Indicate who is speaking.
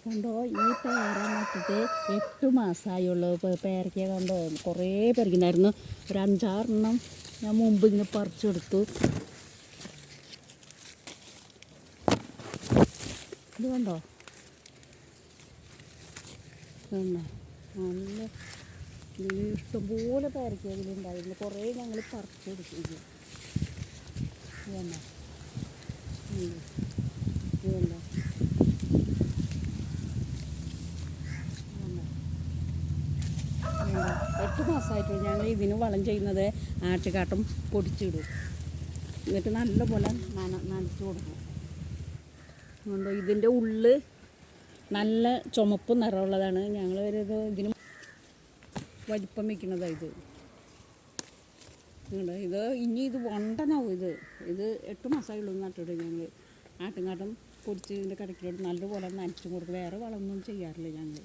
Speaker 1: കണ്ടോ ഈ പേര നട്ടിട്ട് 8 മാസമായുള്ളൂ. പേരയ്ക്ക കണ്ടോ കുറേ പേരയ്ക്കുണ്ടായിരുന്നു. ഒരു 5-6 ഞാൻ മുമ്പ് ഇങ്ങനെ പറിച്ചെടുത്തു. ഇത് കണ്ടോ നല്ല ഇഷ്ടംപോലെ പേരയ്ക്ക ഇതിലുണ്ടായിരുന്നു. കുറേ ഞങ്ങൾ പറിച്ചെടുത്തു. ഇത് കണ്ടോ ഇതുണ്ടോ 8 മാസമായിട്ട് ഞങ്ങൾ ഇതിന് വളം ചെയ്യുന്നത് ആട്ടുകാട്ടം പൊടിച്ചിടും. എന്നിട്ട് നല്ലപോലെ നനച്ച് കൊടുക്കും. അതുകൊണ്ട് ഇതിൻ്റെ ഉള്ളിൽ നല്ല ചുമപ്പ് നിറമുള്ളതാണ്. ഞങ്ങൾ ഇതിന് വലിപ്പം വയ്ക്കുന്നതാണ് ഇത് ഇനി ഇത് വണ്ടനാവും. ഇത് 8 മാസമായുള്ളൂ നട്ടിട്ട് ഞങ്ങൾ ആട്ടുംകാട്ടം പൊടിച്ച് ഇതിൻ്റെ കടക്കിലോട്ട് നല്ലപോലെ നനച്ചും കൊടുക്കും. വേറെ വളമൊന്നും ചെയ്യാറില്ല ഞങ്ങൾ.